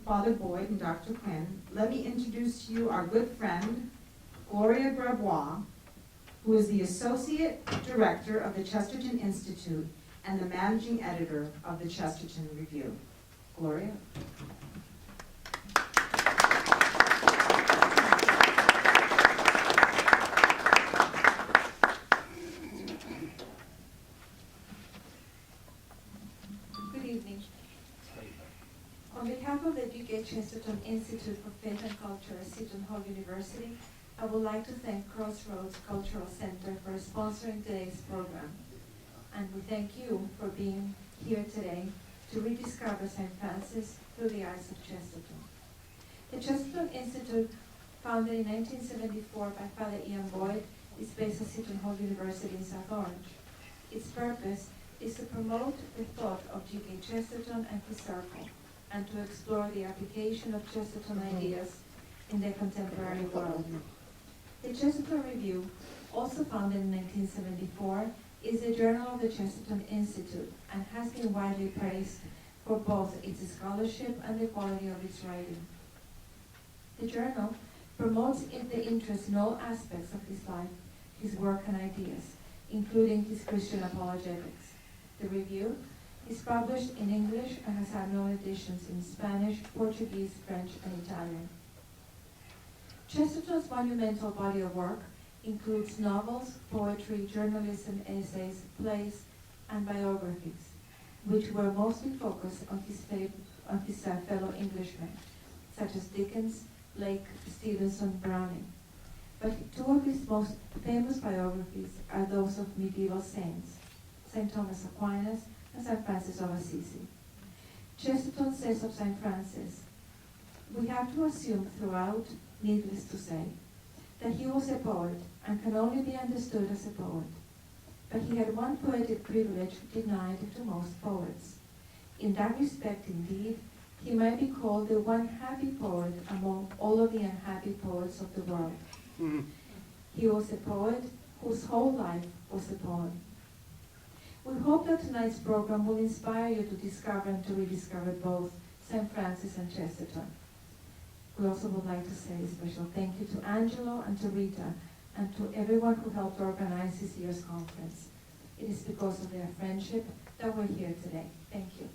Father Boyd and Dr. Quinn, let me introduce to you our good friend, Gloria Grabois, who is the Associate Director of the Chesterton Institute and the Managing Editor of the Chesterton Review. Gloria. Good evening. On behalf of the G.K. Chesterton Institute for Faith and Culture at Seton Hall University, I would like to thank Crossroads Cultural Center for sponsoring today's program. And we thank you for being here today to rediscover St. Francis through the eyes of Chesterton. The Chesterton Institute, founded in 1974 by Father Ian Boyd, is based at Seton Hall University in South Orange. Its purpose is to promote the thought of G.K. Chesterton and his circle, and to explore the application of Chesterton ideas in the contemporary world. The Chesterton Review, also founded in 1974, is a journal of the Chesterton Institute and has been widely praised for both its scholarship and the quality of its writing. The journal promotes the interest in all aspects of his life, his work and ideas, including his Christian apologetics. The review is published in English and has annual editions in Spanish, Portuguese, French, and Italian. Chesterton's monumental body of work includes novels, poetry, journalism, essays, plays, and biographies, which were mostly focused on his fellow Englishmen, such as Dickens, Blake, Stevenson, Browning. But two of his most famous biographies are those of medieval saints, St. Thomas Aquinas and St. Francis of Assisi. Chesterton says of St. Francis, "We have to assume throughout, needless to say, that he was a poet and can only be understood as a poet. But he had one poetic privilege denied to most poets. In that respect, indeed, he might be called the one happy poet among all of the unhappy poets of the world. He was a poet whose whole life was a poem." We hope that tonight's program will inspire you to discover and to rediscover both St. Francis and Chesterton. We also would like to say a special thank you to Angelo and to Rita and to everyone who helped organize this year's conference. It is because of their friendship that we're here today. Thank you.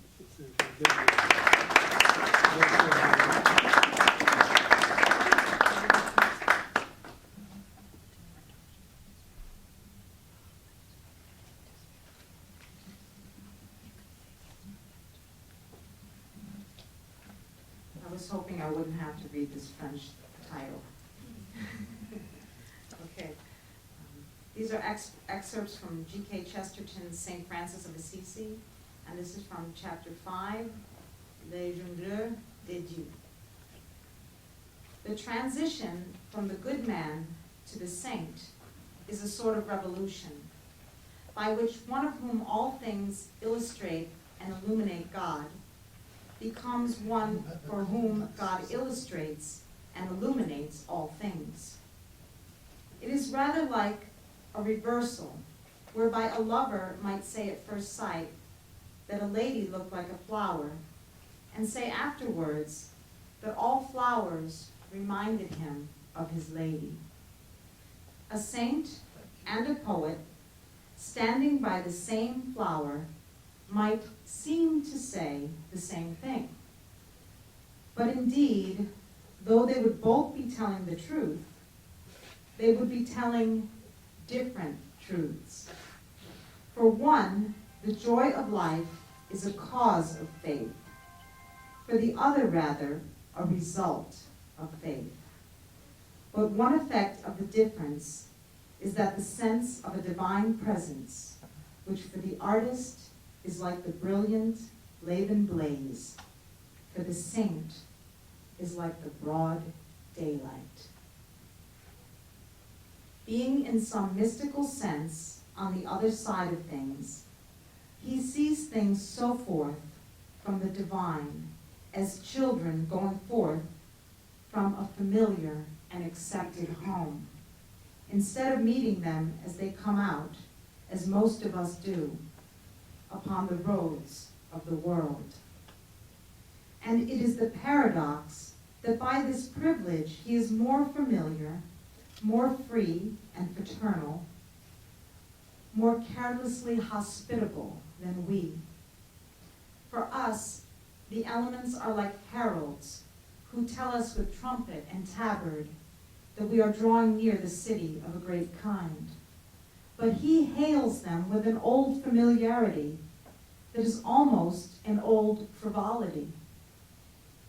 I was hoping I wouldn't have to read this French title. Okay. These are excerpts from G.K. Chesterton's St. Francis of Assisi, and this is from chapter 5, Les Jongleurs des Dieux. The transition from the good man to the saint is a sort of revolution, by which one of whom all things illustrate and illuminate God becomes one for whom God illustrates and illuminates all things. It is rather like a reversal, whereby a lover might say at first sight that a lady looked like a flower, and say afterwards that all flowers reminded him of his lady. A saint and a poet, standing by the same flower, might seem to say the same thing. But indeed, though they would both be telling the truth, they would be telling different truths. For one, the joy of life is a cause of faith. For the other, rather, a result of faith. But one effect of the difference is that the sense of a divine presence, which for the artist is like the brilliant Laban blaze, for the saint is like the broad daylight. Being in some mystical sense on the other side of things, he sees things so forth from the divine as children going forth from a familiar and accepted home, instead of meeting them as they come out, as most of us do, upon the roads of the world. And it is the paradox that by this privilege he is more familiar, more free and fraternal, more carelessly hospitable than we. For us, the elements are like heralds who tell us with trumpet and tabard that we are drawing near the city of a great kind. But he hails them with an old familiarity that is almost an old frivolity.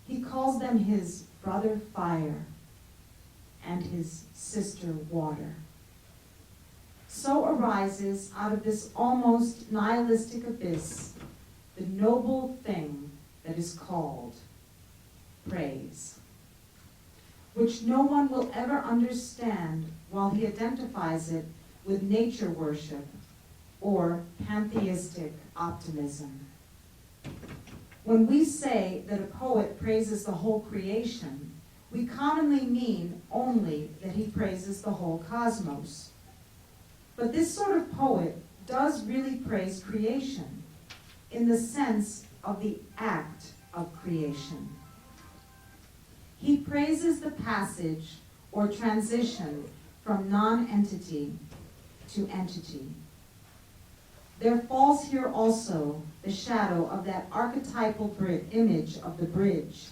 He calls them his brother fire and his sister water. So arises out of this almost nihilistic abyss the noble thing that is called praise, which no one will ever understand while he identifies it with nature worship or pantheistic optimism. When we say that a poet praises the whole creation, we commonly mean only that he praises the whole cosmos. But this sort of poet does really praise creation in the sense of the act of creation. He praises the passage or transition from non-entity to entity. There falls here also the shadow of that archetypal image of the bridge,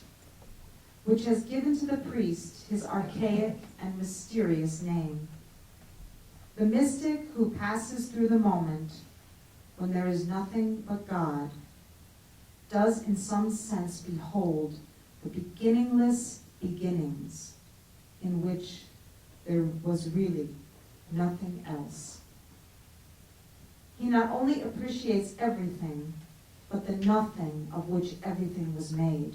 which has given to the priest his archaic and mysterious name. The mystic who passes through the moment when there is nothing but God does in some sense behold the beginningless beginnings in which there was really nothing else. He not only appreciates everything, but the nothing of which everything was made.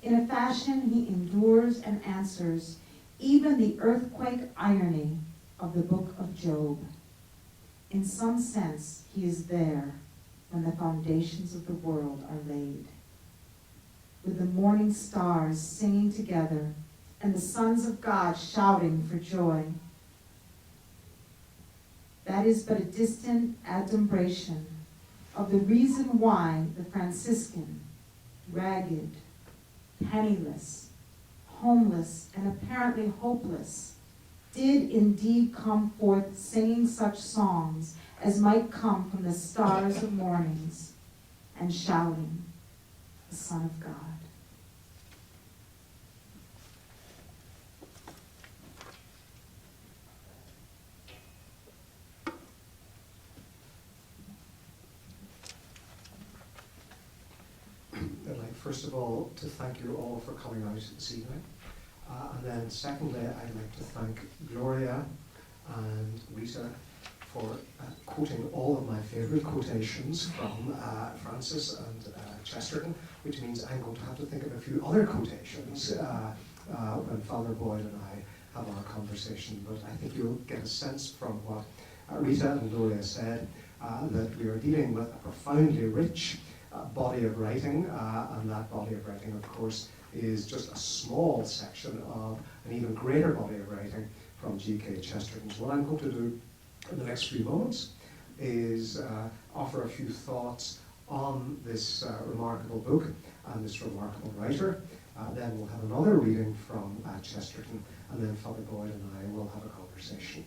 In a fashion, he endures and answers even the earthquake irony of the book of Job. In some sense, he is there when the foundations of the world are laid. With the morning stars singing together and the sons of God shouting for joy. That is but a distant adumbration of the reason why the Franciscan, ragged, penniless, homeless, and apparently hopeless, did indeed come forth singing such songs as might come from the stars of mornings, and shouting, the Son of God. I'd like, first of all, to thank you all for coming out this evening. And then secondly, I'd like to thank Gloria and Rita for quoting all of my favourite quotations from Francis and Chesterton, which means I'm going to have to think of a few other quotations when Father Boyd and I have our conversation. But I think you'll get a sense from what Rita and Gloria said that we are dealing with a profoundly rich body of writing, and that body of writing, of course, is just a small section of an even greater body of writing from G.K. Chesterton. So what I'm going to do in the next few moments is offer a few thoughts on this remarkable book and this remarkable writer. Then we'll have another reading from Chesterton, and then Father Boyd and I will have a conversation.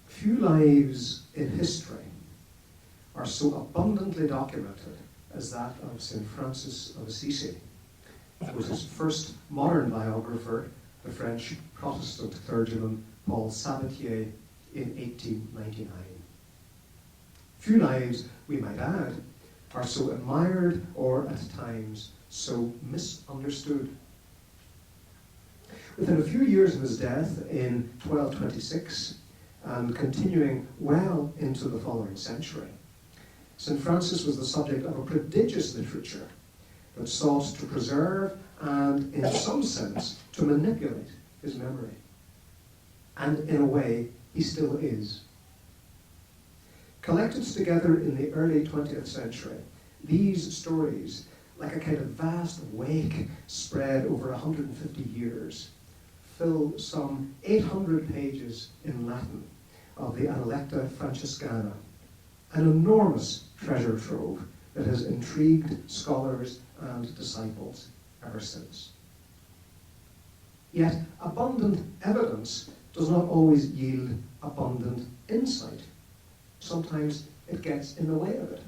Few lives in history are so abundantly documented as that of St. Francis of Assisi, who was his first modern biographer, the French Protestant clergyman Paul Sabatier, in 1899. Few lives, we might add, are so admired or at times so misunderstood. Within a few years of his death in 1226, and continuing well into the following century, St. Francis was the subject of a prodigious literature that sought to preserve and, in some sense, to manipulate his memory. And in a way, he still is. Collected together in the early 20th century, these stories, like a kind of vast wake spread over 150 years, fill some 800 pages in Latin of the Analecta Franciscana, an enormous treasure trove that has intrigued scholars and disciples ever since. Yet, abundant evidence does not always yield abundant insight. Sometimes it gets in the way of it.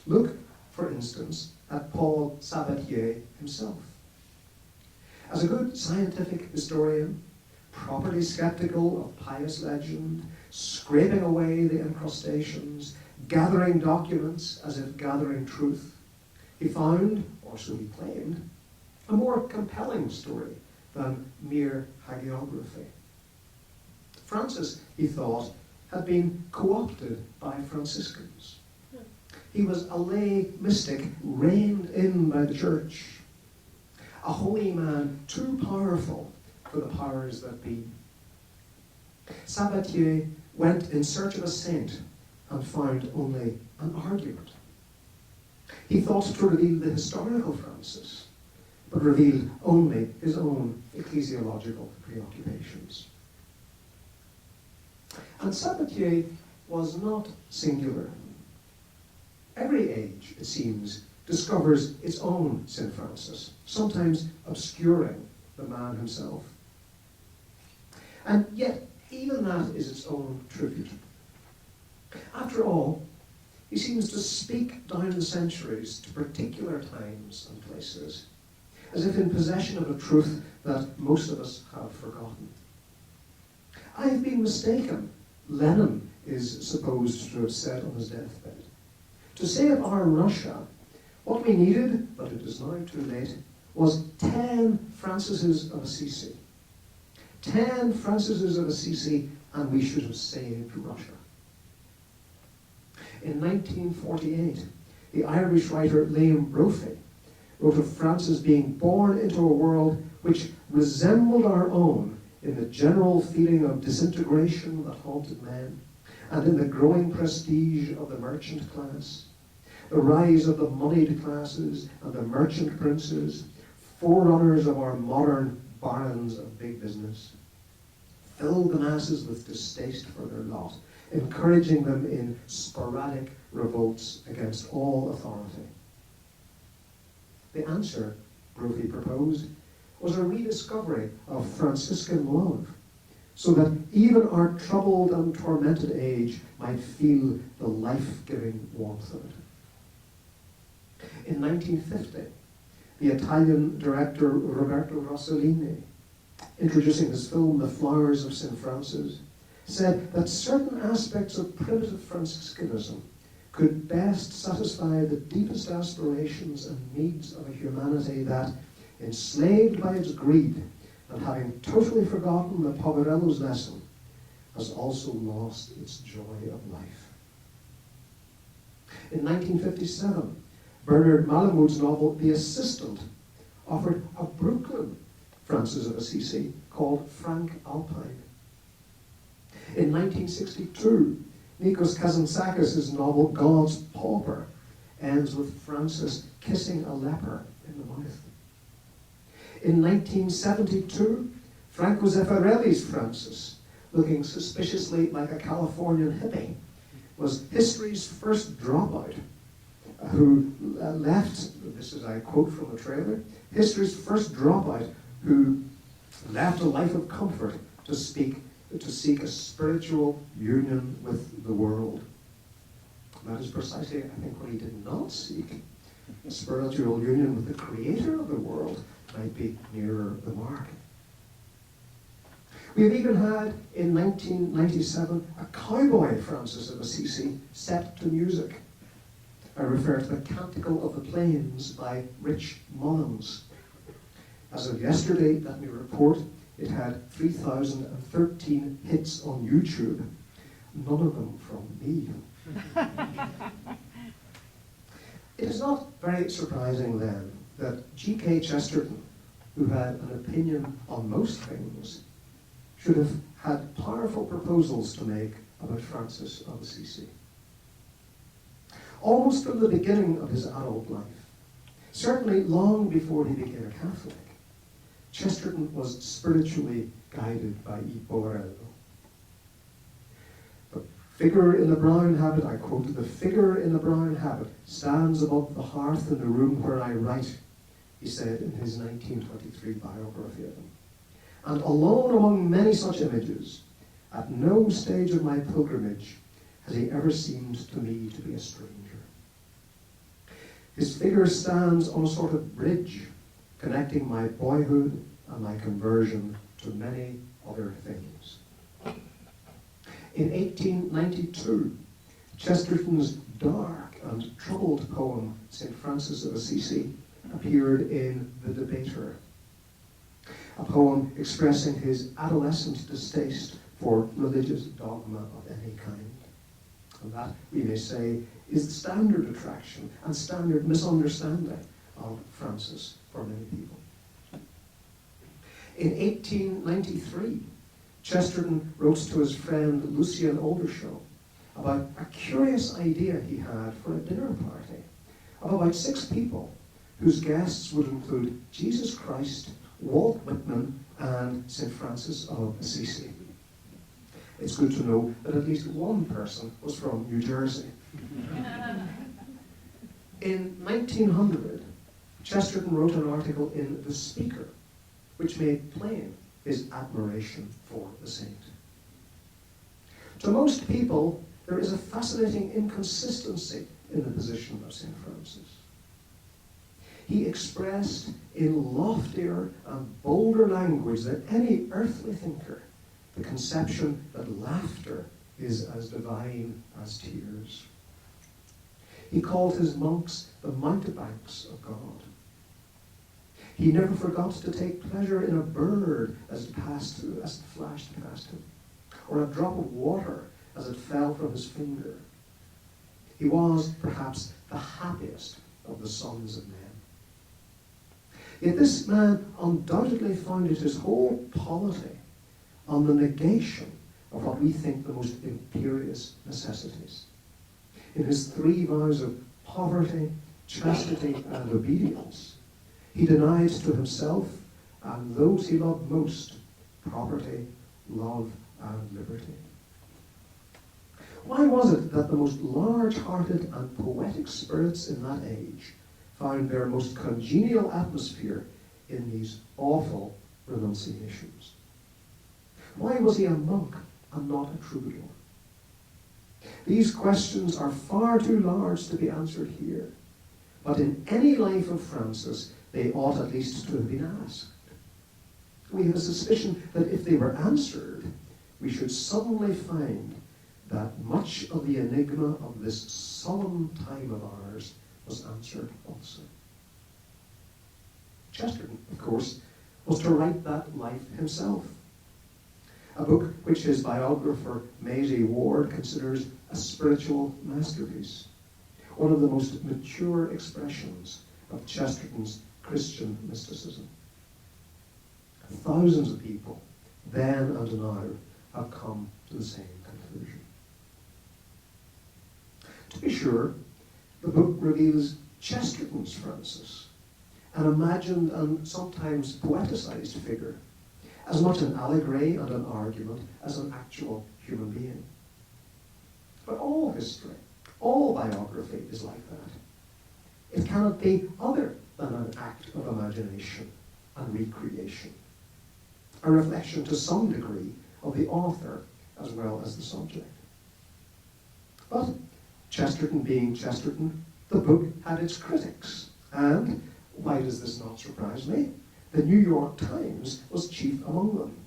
Look, for instance, at Paul Sabatier himself. As a good scientific historian, properly skeptical of pious legend, scraping away the incrustations, gathering documents as if gathering truth, he found, or so he claimed, a more compelling story than mere hagiography. Francis, he thought, had been co-opted by Franciscans. He was a lay mystic reined in by the church, a holy man too powerful for the powers that be. Sabatier went in search of a saint and found only an argument. He thought to reveal the historical Francis, but revealed only his own ecclesiological preoccupations. And Sabatier was not singular. Every age, it seems, discovers its own St. Francis, sometimes obscuring the man himself. And yet, even that is its own tribute. After all, he seems to speak down the centuries to particular times and places, as if in possession of a truth that most of us have forgotten. I've been mistaken, Lenin is supposed to have said on his deathbed. To save our Russia, what we needed, but it is now too late, was 10 Francises of Assisi. 10 Francises of Assisi, and we should have saved Russia. In 1948, the Irish writer Liam Brophy wrote of Francis being born into a world which resembled our own in the general feeling of disintegration that haunted men, and in the growing prestige of the merchant class, the rise of the moneyed classes and the merchant princes, forerunners of our modern barons of big business, filled the masses with distaste for their lot, encouraging them in sporadic revolts against all authority. The answer, Brophy proposed, was a rediscovery of Franciscan love, so that even our troubled and tormented age might feel the life-giving warmth of it. In 1950, the Italian director Roberto Rossellini, introducing his film The Flowers of St. Francis, said that certain aspects of primitive Franciscanism could best satisfy the deepest aspirations and needs of a humanity that, enslaved by its greed and having totally forgotten the Poverello's lesson, has also lost its joy of life. In 1957, Bernard Malamud's novel The Assistant offered a Brooklyn Francis of Assisi called Frank Alpine. In 1962, Nikos Kazantzakis' novel God's Pauper ends with Francis kissing a leper in the mouth. In 1972, Franco Zeffirelli's Francis, looking suspiciously like a Californian hippie, was history's first dropout, who left, this is I quote from the trailer, history's first dropout who left a life of comfort to seek a spiritual union with the world. That is precisely, I think, what he did not seek. A spiritual union with the creator of the world might be nearer the mark. We have even had, in 1997, a cowboy Francis of Assisi set to music. I refer to the Canticle of the Plains by Rich Mullins. As of yesterday, let me report, it had 3,013 hits on YouTube, none of them from me. It is not very surprising then that G.K. Chesterton, who had an opinion on most things, should have had powerful proposals to make about Francis of Assisi. Almost from the beginning of his adult life, certainly long before he became a Catholic, Chesterton was spiritually guided by I Poverello. But figure in the brown habit, I quote, the figure in the brown habit stands above the hearth in the room where I write, he said in his 1923 biography of him. And alone among many such images, at no stage of my pilgrimage has he ever seemed to me to be a stranger. His figure stands on a sort of bridge connecting my boyhood and my conversion to many other things. In 1892, Chesterton's dark and troubled poem, St. Francis of Assisi, appeared in The Debater, a poem expressing his adolescent distaste for religious dogma of any kind. And that, we may say, is the standard attraction and standard misunderstanding of Francis for many people. In 1893, Chesterton wrote to his friend Lucien Oldershaw about a curious idea he had for a dinner party of about 6 people whose guests would include Jesus Christ, Walt Whitman, and St. Francis of Assisi. It's good to know that at least one person was from New Jersey. In 1900, Chesterton wrote an article in The Speaker, which made plain his admiration for the saint. To most people, there is a fascinating inconsistency in the position of St. Francis. He expressed in loftier and bolder language than any earthly thinker the conception that laughter is as divine as tears. He called his monks the mountebanks of God. He never forgot to take pleasure in a bird as it flashed past him, or a drop of water as it fell from his finger. He was perhaps the happiest of the sons of men. Yet this man undoubtedly founded his whole polity on the negation of what we think the most imperious necessities. In his 3 vows of poverty, chastity, and obedience, he denied to himself and those he loved most property, love, and liberty. Why was it that the most large-hearted and poetic spirits in that age found their most congenial atmosphere in these awful renunciations? Why was he a monk and not a troubadour? These questions are far too large to be answered here, but in any life of Francis, they ought at least to have been asked. We have a suspicion that if they were answered, we should suddenly find that much of the enigma of this solemn time of ours was answered also. Chesterton, of course, was to write that life himself, a book which his biographer Maisie Ward considers a spiritual masterpiece, one of the most mature expressions of Chesterton's Christian mysticism. Thousands of people, then and now, have come to the same conclusion. To be sure, the book reveals Chesterton's Francis, an imagined and sometimes poeticized figure, as much an allegory and an argument as an actual human being. But all history, all biography is like that. It cannot be other than an act of imagination and recreation, a reflection to some degree of the author as well as the subject. But Chesterton being Chesterton, the book had its critics, and, why does this not surprise me, the New York Times was chief among them.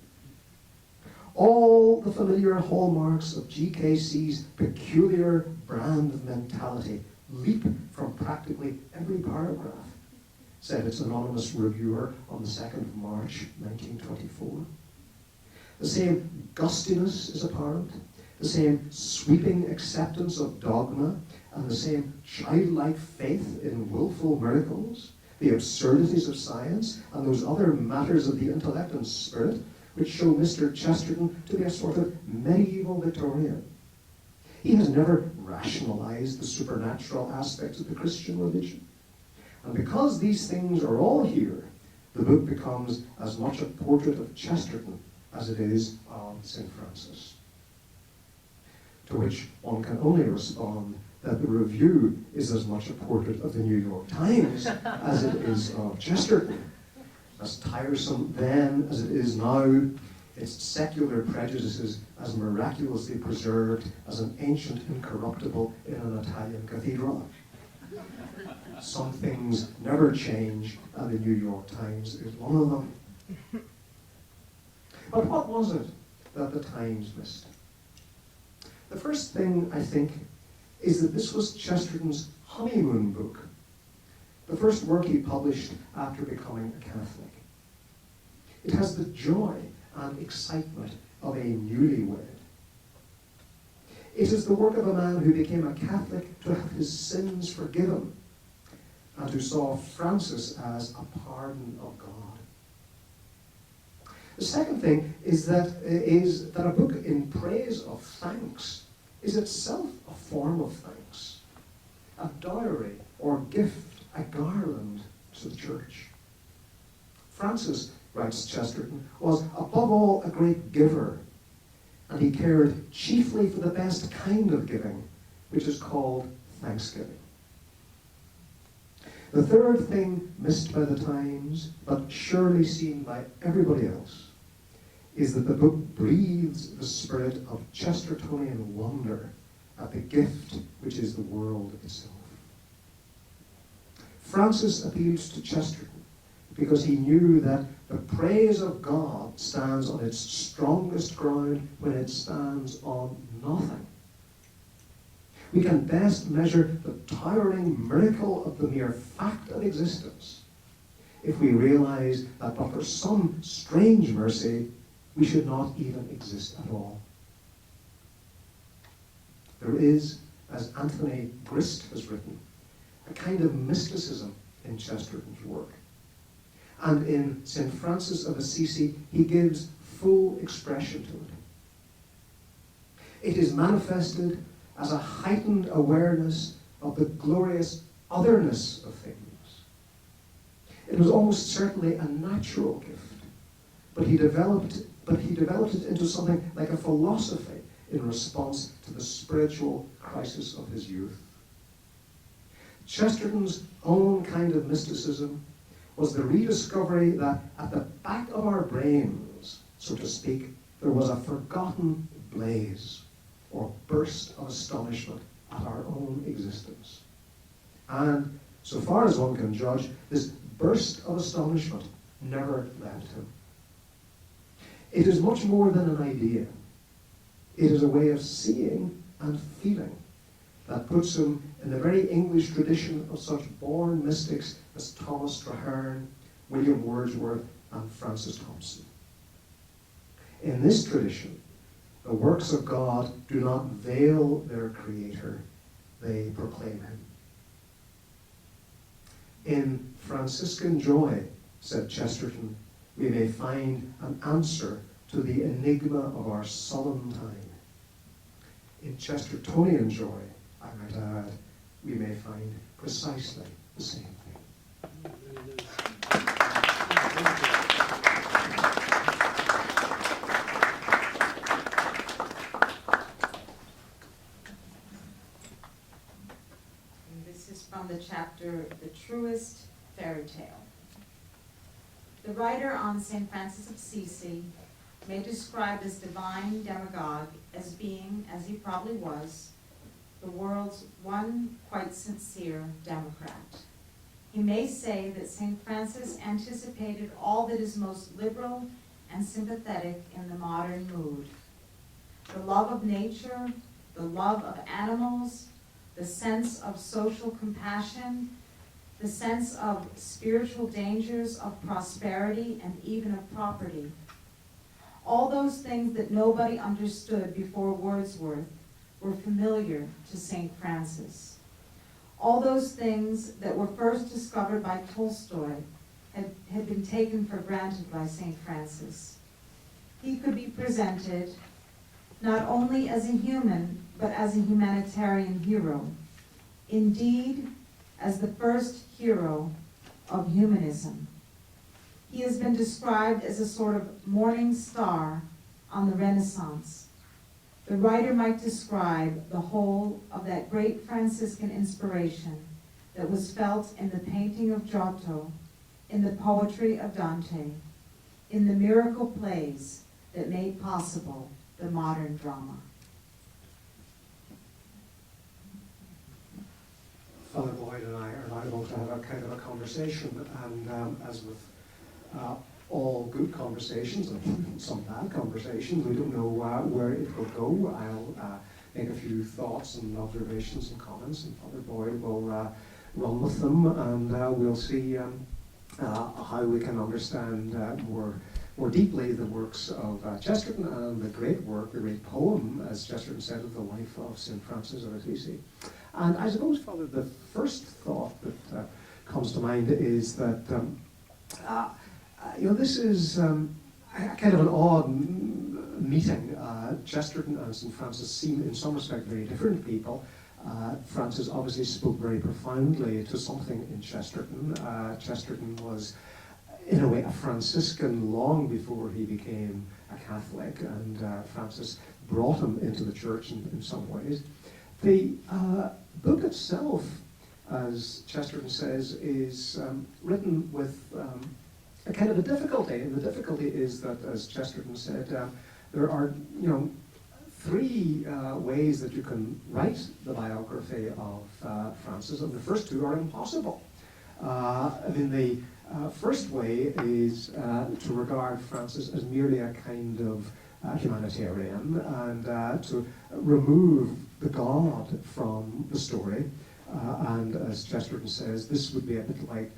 All the familiar hallmarks of GKC's peculiar brand of mentality leap from practically every paragraph, said its anonymous reviewer on the 2nd of March, 1924. The same gustiness is apparent, the same sweeping acceptance of dogma, and the same childlike faith in willful miracles, the absurdities of science, and those other matters of the intellect and spirit which show Mr. Chesterton to be a sort of medieval Victorian. He has never rationalized the supernatural aspects of the Christian religion. And because these things are all here, the book becomes as much a portrait of Chesterton as it is of St. Francis. to which one can only respond that the review is as much a portrait of the New York Times as it is of Chesterton. As tiresome then as it is now, its secular prejudices as miraculously preserved as an ancient incorruptible in an Italian cathedral. Some things never change, and the New York Times is one of them. But what was it that the Times missed? The first thing, I think, is that this was Chesterton's honeymoon book, the first work he published after becoming a Catholic. It has the joy and excitement of a newlywed. It is the work of a man who became a Catholic to have his sins forgiven and who saw Francis as a pardon of God. The second thing is that a book in praise of thanks is itself a form of thanks, a dowry or gift, a garland to the church. Francis, writes Chesterton, was above all a great giver, and he cared chiefly for the best kind of giving, which is called thanksgiving. The third thing missed by the Times, but surely seen by everybody else, is that the book breathes the spirit of Chestertonian wonder at the gift which is the world itself. Francis appeals to Chesterton because he knew that the praise of God stands on its strongest ground when it stands on nothing. We can best measure the towering miracle of the mere fact of existence if we realize that but for some strange mercy, we should not even exist at all. There is, as Anthony Grist has written, a kind of mysticism in Chesterton's work. And in St. Francis of Assisi, he gives full expression to it. It is manifested as a heightened awareness of the glorious otherness of things. It was almost certainly a natural gift, but he developed it into something like a philosophy in response to the spiritual crisis of his youth. Chesterton's own kind of mysticism was the rediscovery that at the back of our brains, so to speak, there was a forgotten blaze or burst of astonishment at our own existence. And so far as one can judge, this burst of astonishment never left him. It is much more than an idea. It is a way of seeing and feeling that puts him in the very English tradition of such born mystics as Thomas Traherne, William Wordsworth, and Francis Thompson. In this tradition, the works of God do not veil their creator, they proclaim him. In Franciscan joy, said Chesterton, we may find an answer to the enigma of our solemn time. In Chestertonian joy, I might add, we may find precisely the same thing. And this is from the chapter, The Truest Fairy Tale. The writer on St. Francis of Assisi may describe this divine demagogue as being, as he probably was, the world's one quite sincere democrat. He may say that St. Francis anticipated all that is most liberal and sympathetic in the modern mood. The love of nature, the love of animals, the sense of social compassion, the sense of spiritual dangers, of prosperity, and even of property. All those things that nobody understood before Wordsworth were familiar to St. Francis. All those things that were first discovered by Tolstoy had been taken for granted by St. Francis. He could be presented not only as a human, but as a humanitarian hero. Indeed, as the first hero of humanism. He has been described as a sort of morning star on the Renaissance. the writer might describe the whole of that great Franciscan inspiration that was felt in the painting of Giotto, in the poetry of Dante, in the miracle plays that made possible the modern drama. Father Boyd and I are now going to have a kind of a conversation, and as with all good conversations and some bad conversations, we don't know where it will go. I'll make a few thoughts and observations and comments, and Father Boyd will run with them, and we'll see how we can understand more deeply the works of Chesterton and the great work, the great poem, as Chesterton said, of the life of St. Francis of Assisi. And I suppose, Father, the first thought that comes to mind is that this is kind of an odd meeting. Chesterton and St. Francis seem, in some respect, very different people. Francis obviously spoke very profoundly to something in Chesterton. Chesterton was, in a way, a Franciscan long before he became a Catholic, and Francis brought him into the church in some ways. The book itself, as Chesterton says, is written with a kind of a difficulty, and the difficulty is that, as Chesterton said, there are, three ways that you can write the biography of Francis, and the first two are impossible. The first way is to regard Francis as merely a kind of humanitarian, and to remove the God from the story. And as Chesterton says, this would be a bit like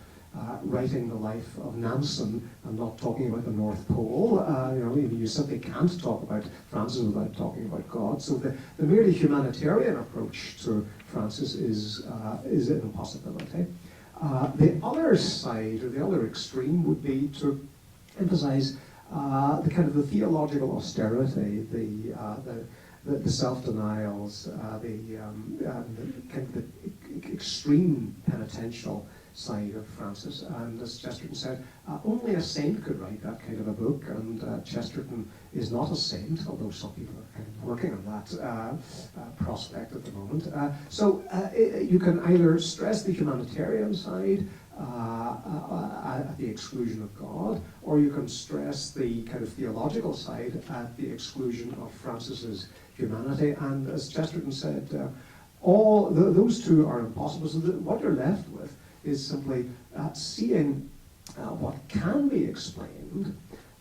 writing the life of Nansen and not talking about the North Pole. You simply can't talk about Francis without talking about God. So the merely humanitarian approach to Francis is an impossibility. The other side, or the other extreme, would be to emphasize the kind of the theological austerity, the self-denials, the kind of the extreme penitential side of Francis. And as Chesterton said, only a saint could write that kind of a book, and Chesterton is not a saint, although some people are kind of working on that prospect at the moment. So you can either stress the humanitarian side at the exclusion of God, or you can stress the kind of theological side at the exclusion of Francis's humanity. And as Chesterton said, those two are impossible. So what you're left with is simply seeing what can be explained,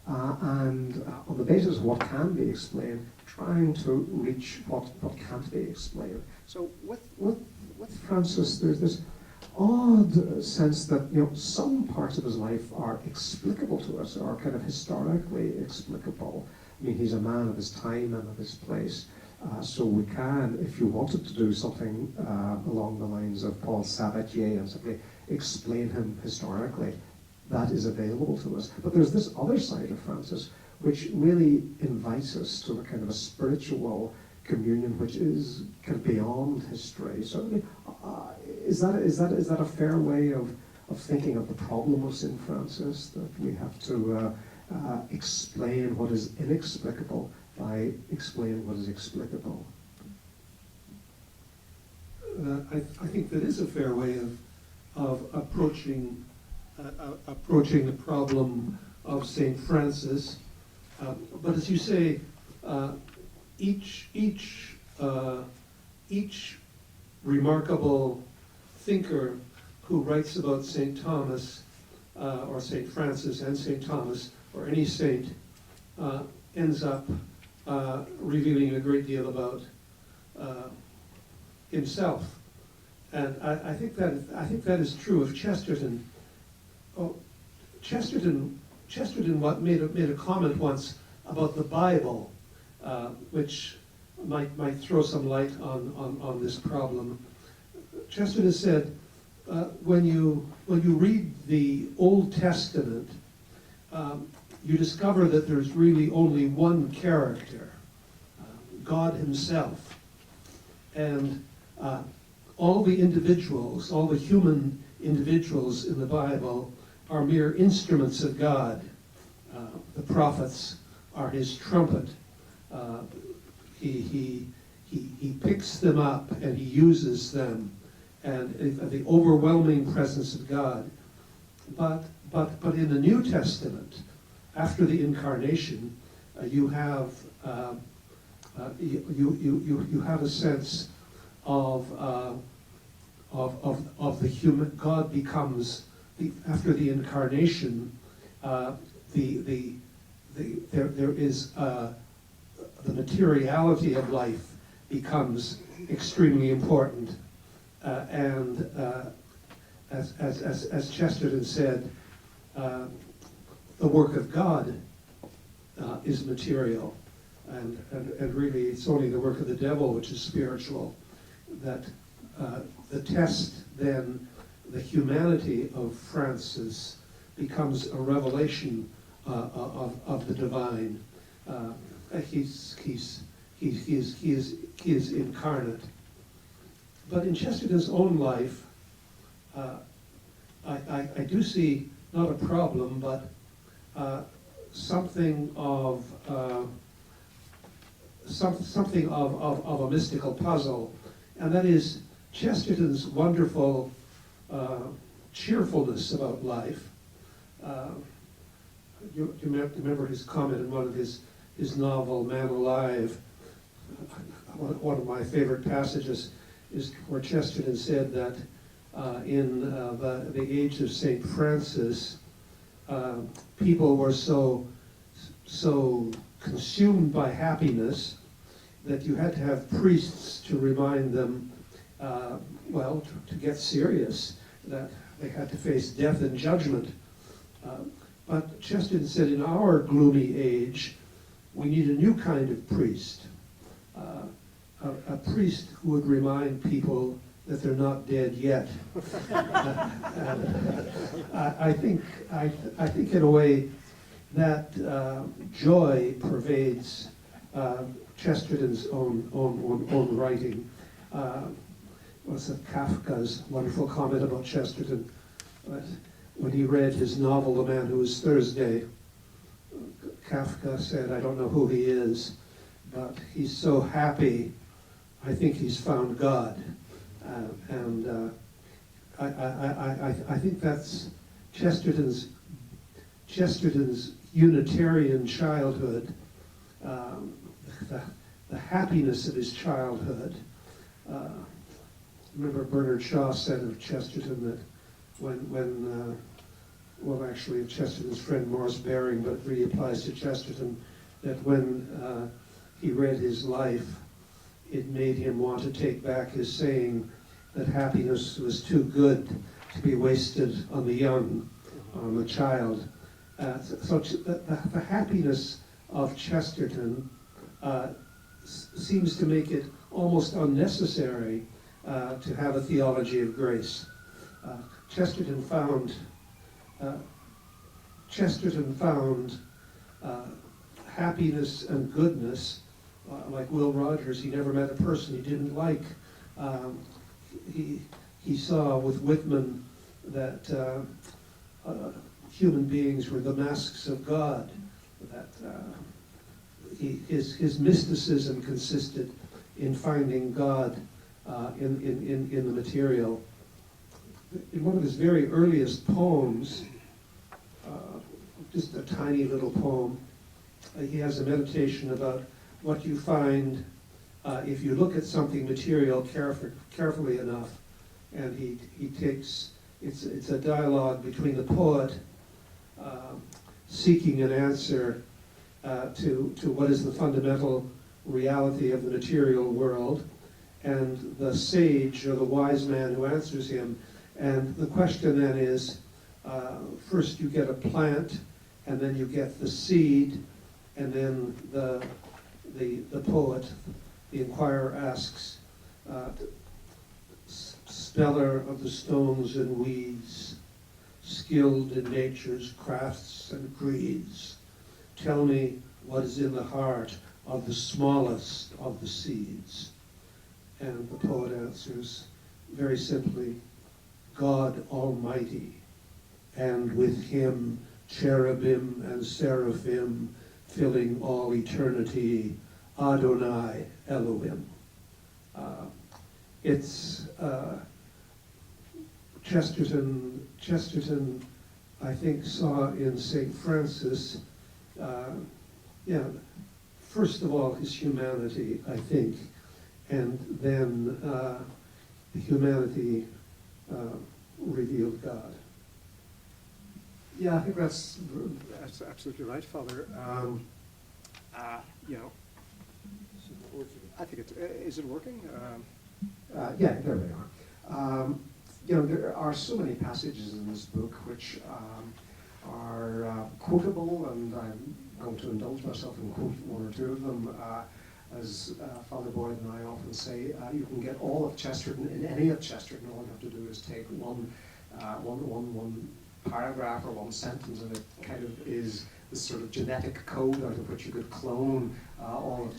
and on the basis of what can be explained, trying to reach what can't be explained. So with Francis, there's this odd sense that some parts of his life are explicable to us, are kind of historically explicable. I mean, he's a man of his time and of his place. So we can, if you wanted to do something along the lines of Paul Sabatier and simply explain him historically, that is available to us. But there's this other side of Francis, which really invites us to a kind of a spiritual communion, which is kind of beyond history. So is that a fair way of thinking of the problem of St. Francis, that we have to explain what is inexplicable by explaining what is explicable? I think that is a fair way of approaching the problem of St. Francis. But as you say, each remarkable thinker who writes about St. Thomas or St. Francis and St. Thomas or any saint ends up revealing a great deal about himself. And I think that is true of Chesterton. Oh, Chesterton made a comment once about the Bible, which might throw some light on this problem. Chesterton said, when you read the Old Testament, you discover that there's really only one character, God himself. And all the individuals, all the human individuals in the Bible are mere instruments of God. The prophets are his trumpet. he picks them up and he uses them, and the overwhelming presence of God. But in the New Testament, after the incarnation, you have you have a sense of the human. God becomes after the incarnation. There is the materiality of life becomes extremely important, and as Chesterton said, the work of God is material, and really it's only the work of the devil which is spiritual. That the test then, the humanity of Francis becomes a revelation of the divine. He is incarnate. But in Chesterton's own life, I do see not a problem, but something of a mystical puzzle, and that is Chesterton's wonderful cheerfulness about life. You remember his comment in one of his novel, Man Alive. One of my favorite passages is where Chesterton said that in the age of St. Francis, people were so consumed by happiness that you had to have priests to remind them, to get serious, that they had to face death and judgment. But Chesterton said, in our gloomy age, we need a new kind of priest, a priest who would remind people that they're not dead yet. I think in a way that joy pervades Chesterton's own writing. What's it, Kafka's wonderful comment about Chesterton? When he read his novel, The Man Who Was Thursday, Kafka said, I don't know who he is, but he's so happy, I think he's found God. I think that's Chesterton's Unitarian childhood, the happiness of his childhood. Remember Bernard Shaw said of Chesterton that actually of Chesterton's friend Morris Baring, but it really applies to Chesterton, that when he read his life, it made him want to take back his saying that happiness was too good to be wasted on the young, on the child. So the happiness of Chesterton seems to make it almost unnecessary to have a theology of grace. Chesterton found happiness and goodness, like Will Rogers. He never met a person he didn't like. He saw with Whitman that human beings were the masks of God. That his mysticism consisted in finding God in the material. In one of his very earliest poems, just a tiny little poem, he has a meditation about what you find if you look at something material carefully enough. And he takes, it's a dialogue between the poet seeking an answer to what is the fundamental reality of the material world, and the sage or the wise man who answers him. And the question then is, first you get a plant, and then you get the seed, and then the poet, the inquirer, asks, speller of the stones and weeds, skilled in nature's crafts and creeds, tell me what is in the heart of the smallest of the seeds. And the poet answers very simply, God Almighty, and with him cherubim and seraphim filling all eternity Adonai Elohim. It's Chesterton, I think, saw in St. Francis, first of all, his humanity, I think, and then humanity revealed God. Yeah, I think that's absolutely right, Father. You know, I think is it working? Yeah, there we are. You know, there are so many passages in this book which are quotable, and I'm going to indulge myself and quote one or two of them. As Father Boyd and I often say, you can get all of Chesterton in any of Chesterton. All you have to do is take one paragraph or one sentence, and it kind of is this sort of genetic code out of which you could clone all of